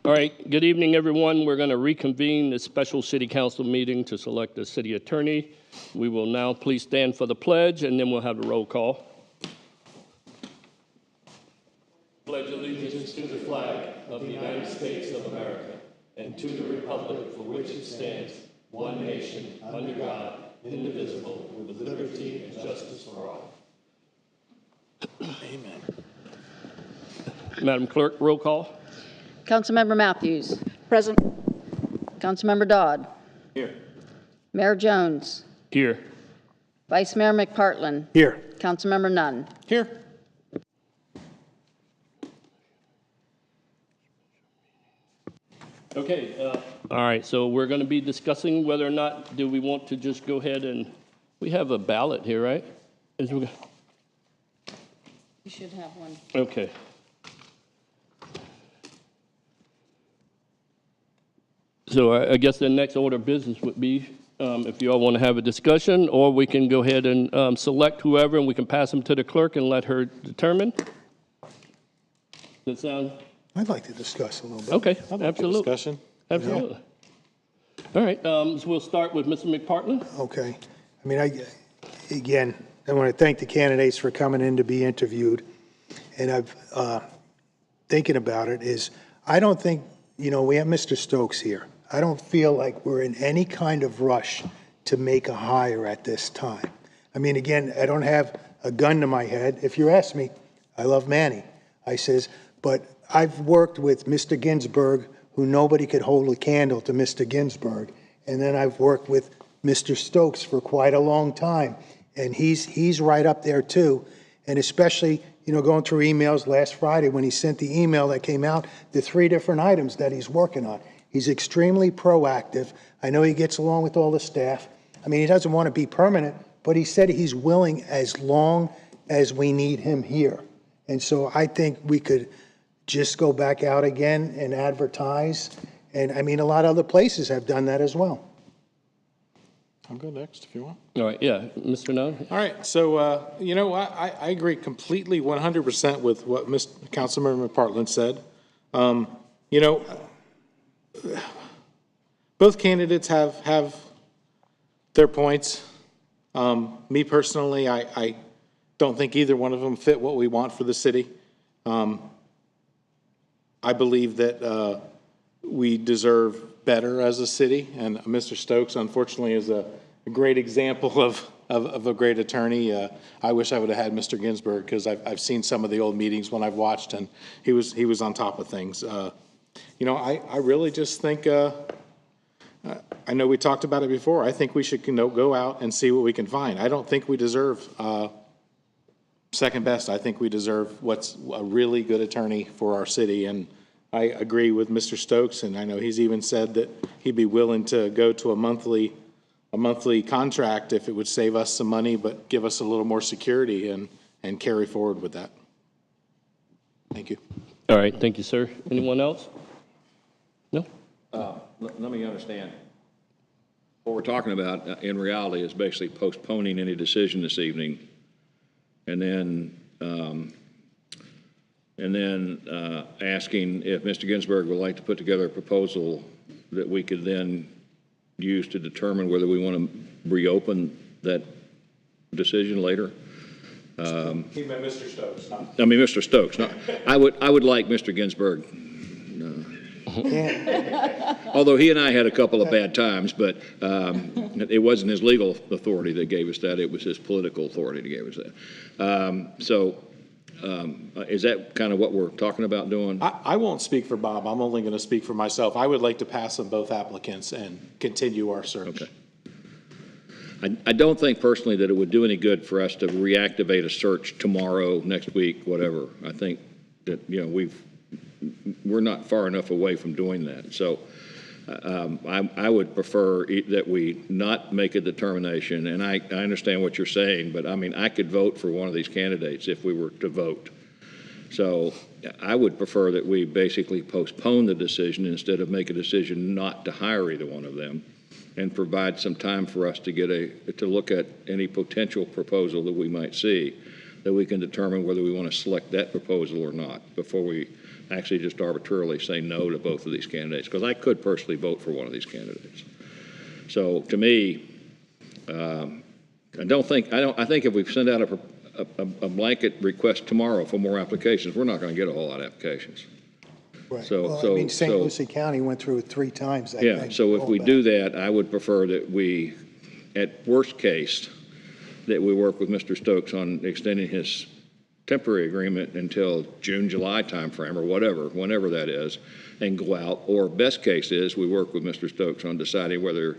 All right, good evening, everyone. We're going to reconvene the special city council meeting to select the city attorney. We will now please stand for the pledge, and then we'll have the roll call. Pledge allegiance to the flag of the United States of America and to the republic for which it stands, one nation, under God, indivisible, with liberty and justice for all. Amen. Madam Clerk, roll call. Councilmember Matthews. Present. Councilmember Dodd. Here. Mayor Jones. Here. Vice Mayor McPartlin. Here. Councilmember Nunn. Here. Okay. All right, so we're going to be discussing whether or not do we want to just go ahead and, we have a ballot here, right? You should have one. Okay. So I guess the next order of business would be if you all want to have a discussion, or we can go ahead and select whoever, and we can pass them to the clerk and let her determine. Does that sound? I'd like to discuss a little bit. Okay, absolutely. Discussion? Absolutely. All right, so we'll start with Mr. McPartlin. Okay. I mean, again, I want to thank the candidates for coming in to be interviewed. And I've, thinking about it is, I don't think, we have Mr. Stokes here. I don't feel like we're in any kind of rush to make a hire at this time. I mean, again, I don't have a gun to my head. If you ask me, I love Manny. I says, but I've worked with Mr. Ginsburg, who nobody could hold a candle to Mr. Ginsburg. And then I've worked with Mr. Stokes for quite a long time. And he's right up there too. And especially, going through emails last Friday when he sent the email that came out, the 3 different items that he's working on. He's extremely proactive. I know he gets along with all the staff. I mean, he doesn't want to be permanent, but he said he's willing as long as we need him here. And so I think we could just go back out again and advertise. And I mean, a lot of other places have done that as well. I'll go next if you want. All right, yeah, Mr. Nunn. All right, so, I agree completely 100% with what Councilmember McPartlin said. Both candidates have their points. Me personally, I don't think either one of them fit what we want for the city. I believe that we deserve better as a city, and Mr. Stokes, unfortunately, is a great example of a great attorney. I wish I would have had Mr. Ginsburg, because I've seen some of the old meetings when I've watched, and he was on top of things. I really just think, I know we talked about it before, I think we should go out and see what we can find. I don't think we deserve second best. I think we deserve what's a really good attorney for our city, and I agree with Mr. Stokes, and I know he's even said that he'd be willing to go to a monthly contract if it would save us some money, but give us a little more security and carry forward with that. Thank you. All right, thank you, sir. Anyone else? No? Let me understand. What we're talking about in reality is basically postponing any decision this evening, and then asking if Mr. Ginsburg would like to put together a proposal that we could then use to determine whether we want to reopen that decision later. He meant Mr. Stokes. I mean, Mr. Stokes. No, I would like Mr. Ginsburg. Although he and I had a couple of bad times, but it wasn't his legal authority that gave us that. It was his political authority that gave us that. Is that kind of what we're talking about doing? I won't speak for Bob. I'm only going to speak for myself. I would like to pass on both applicants and continue our search. Okay. I don't think personally that it would do any good for us to reactivate a search tomorrow, next week, whatever. I think that, we're not far enough away from doing that. So I would prefer that we not make a determination, and I understand what you're saying, but I mean, I could vote for one of these candidates if we were to vote. So I would prefer that we basically postpone the decision instead of make a decision not to hire either one of them, and provide some time for us to get to look at any potential proposal that we might see that we can determine whether we want to select that proposal or not before we actually just arbitrarily say no to both of these candidates, because I could personally vote for one of these candidates. So to me, I think if we send out a blanket request tomorrow for more applications, we're not going to get a whole lot of applications. Right. So- Well, so- I mean, St. so- Lucie County went through it 3 times, I Yeah, think. so if we rollback. do that, I would prefer that we, at worst case, that we work with Mr. Stokes on extending his temporary agreement until June, July timeframe or whatever, whenever that is, and go out. Or best case is we work with Mr. Stokes on deciding whether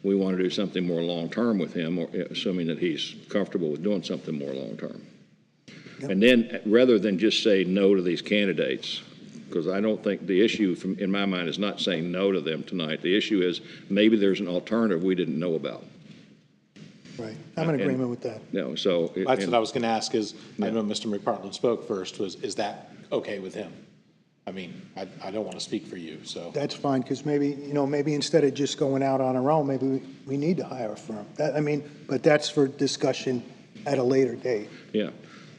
we want to do something more long-term with him, or assuming that he's comfortable with doing something more long-term. And then, rather than just say no to these candidates, because I don't think the issue in my mind is not saying no to them tonight. The issue is maybe there's an alternative we didn't know about. Right. I'm in agreement with that. No, so. That's what I was going to ask is, I know Mr. McPartland spoke first, is that okay with him? I mean, I don't want to speak for you, so. That's fine, because maybe, maybe instead of just going out on our own, maybe we need to hire a firm. But that's for discussion at a later date. Yeah,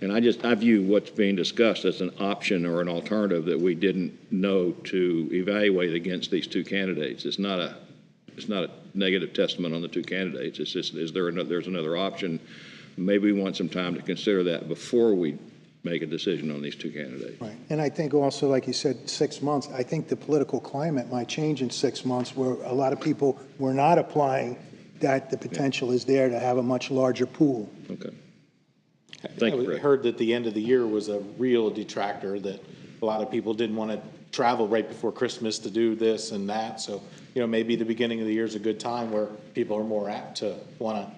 and I view what's being discussed as an option or an alternative that we didn't know to evaluate against these 2 candidates. It's not a negative testament on the 2 candidates. It's just, there's another option. Maybe we want some time to consider that before we make a decision on these 2 candidates. Right. And I think also, like you said, 6 months, I think the political climate might change in 6 months where a lot of people were not applying, that the potential is there to have a much larger pool. Okay. Thank you, I Fred. heard that the end of the year was a real detractor, that a lot of people didn't want to travel right before Christmas to do this and that. So, maybe the beginning of the year is a good time where people are more apt to want to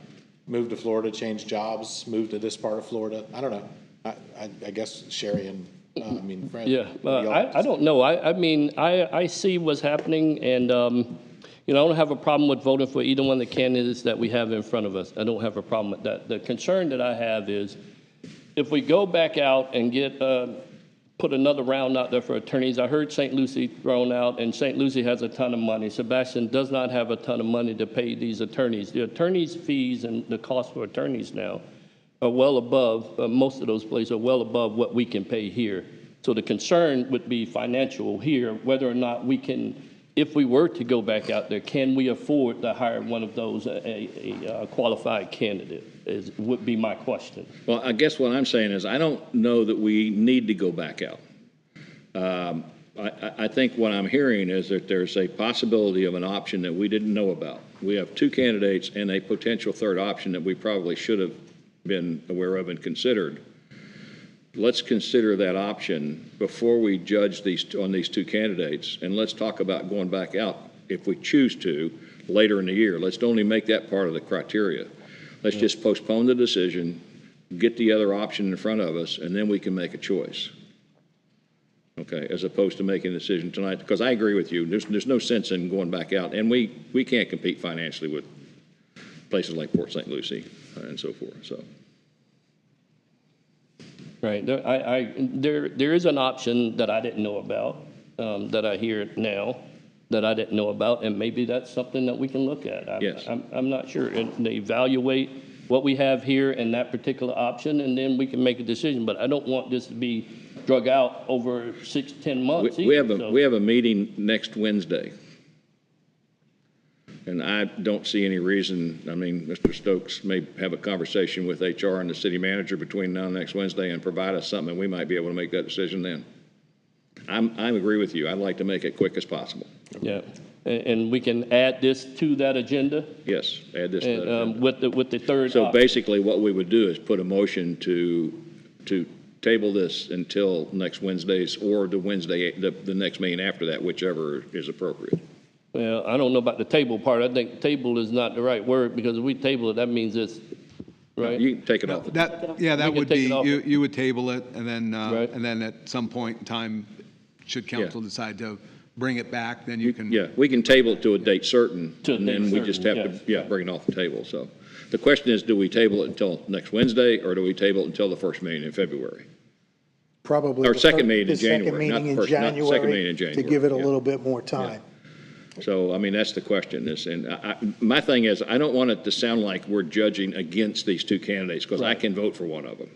move to Florida, change jobs, move to this part of Florida. I don't know. I guess Sherry and, Fred. Yeah, I don't know. I see what's happening, and, I don't have a problem with voting for either one of the candidates that we have in front of us. I don't have a problem with that. The concern that I have is if we go back out and put another round out there for attorneys. I heard St. Lucie thrown out, and St. Lucie has a ton of money. Sebastian does not have a ton of money to pay these attorneys. The attorneys' fees and the cost for attorneys now are well above, most of those places are well above what we can pay here. So the concern would be financial here, whether or not we can, if we were to go back out there, can we afford to hire one of those, a qualified candidate, would be my question. Well, I guess what I'm saying is I don't know that we need to go back out. I think what I'm hearing is that there's a possibility of an option that we didn't know about. We have 2 candidates and a potential third option that we probably should have been aware of and considered. Let's consider that option before we judge on these 2 candidates, and let's talk about going back out if we choose to later in the year. Let's only make that part of the criteria. Let's just postpone the decision, get the other option in front of us, and then we can make a choice. Okay, as opposed to making a decision tonight, because I agree with you. There's no sense in going back out, and we can't compete financially with places like Port St. Lucie and so forth. So. Right. There is an option that I didn't know about, that I hear now, that I didn't know about, and maybe that's something that we can look at. Yes. I'm not sure. And they evaluate what we have here and that particular option, and then we can make a decision. But I don't want this to be drug out over 6-10 months. We have a meeting next Wednesday. And I don't see any reason, Mr. Stokes may have a conversation with HR and the city manager between now and next Wednesday and provide us something, and we might be able to make that decision then. I agree with you. I'd like to make it quick as possible. Yeah. And we can add this to that agenda? Yes, add this to that agenda. With the third So option. basically what we would do is put a motion to table this until next Wednesday's or the next meeting after that, whichever is appropriate. Well, I don't know about the table part. I think table is not the right word, because if we table it, that means it's, right? You can take it off. That can would take be, it off. you would table it, and Right. then at some point in time, should council decide to bring it back, then you can. Yeah, we can table it to a date certain, To a and date then we just have certain, to, yes. bring it off the table. So the question is, do we table it until next Wednesday, or do we table it until the first meeting in February? Probably. Or the second fir- meeting in the second January, not meeting the in first- not the second January, meeting in January, to give it a yeah. little bit more time. So, that's the question. My thing is, I don't want it to sound like we're judging against these 2 candidates, because I can vote for one of them.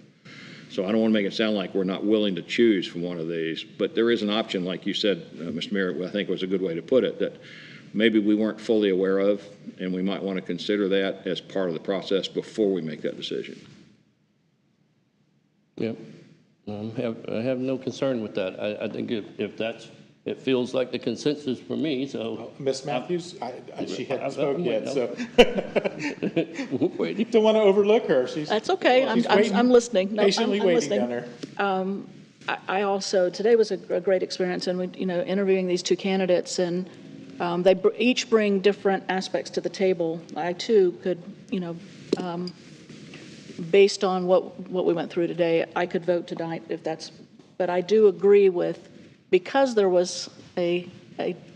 So I don't want to make it sound like we're not willing to choose from one of these, but there is an option, like you said, Mr. Mayor, I think was a good way to put it, that maybe we weren't fully aware of, and we might want to consider that as part of the process before we make that decision. Yep. I have no concern with that. I think if that's, it feels like the consensus for me, so. Ms. Matthews, she hadn't spoke yet, so Waiting. don't want to overlook her. She's That's okay. she's I'm waiting, listening. No, patiently I'm waiting listening. down there. I also, today was a great experience, and we, interviewing these two candidates, and they each bring different aspects to the table. I too could, based on what we went through today, I could vote tonight if that's, but I do agree with, because there was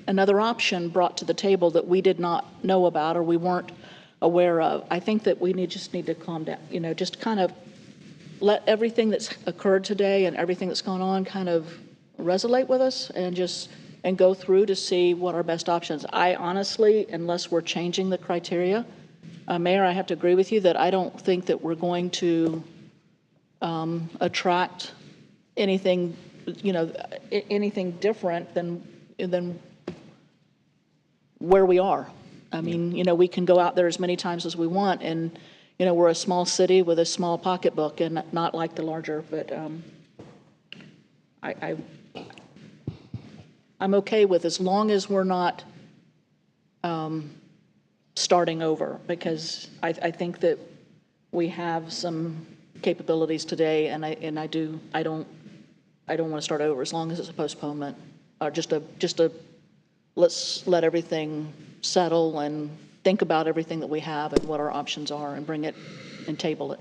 another option brought to the table that we did not know about or we weren't aware of. I think that we just need to calm down, just kind of let everything that's occurred today and everything that's gone on kind of resonate with us and go through to see what our best options. I honestly, unless we're changing the criteria, Mayor, I have to agree with you that I don't think that we're going to attract anything, anything different than where we are. I mean, we can go out there as many times as we want, and we're a small city with a small pocketbook, and not like the larger. But I'm okay with, as long as we're not starting over, because I think that we have some capabilities today, and I don't want to start over as long as it's a postponement or just a let's let everything settle and think about everything that we have and what our options are and bring it and table it.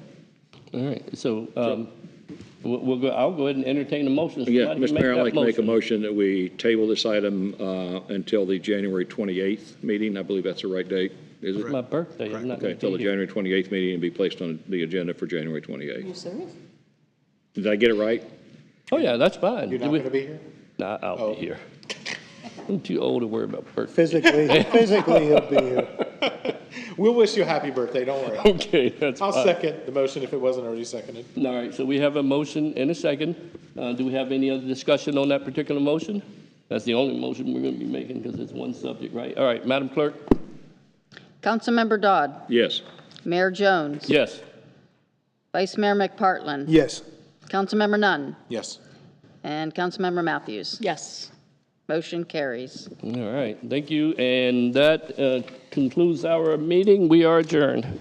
All right, so I'll go ahead and entertain the motion. Yeah, Somebody Mr. can make Mayor, I'd that like to make a motion that we table this item until the January 28th meeting. I believe that's the right date, is it? It's my birthday. I'm not Okay, going to until the be here. January 28th meeting and be placed on the agenda for January 28th. You serious? Did I get it right? Oh, yeah, that's fine. You're not going to be here? Nah, I'll be here. I'm too old to worry about birthday. Physically, he'll be here. We'll wish you a happy birthday, don't worry. Okay, that's I'll fine. second the motion if it wasn't already seconded. All right, so we have a motion and a second. Do we have any other discussion on that particular motion? That's the only motion we're going to be making because it's one subject, right? All right, Madam Clerk? Councilmember Dodd, Yes. Mayor Jones, Yes. Vice Mayor McPartlin, Yes. Councilmember Nunn, Yes. and Councilmember Matthews. Yes. Motion carries. All right, thank you. And that concludes our meeting. We are adjourned.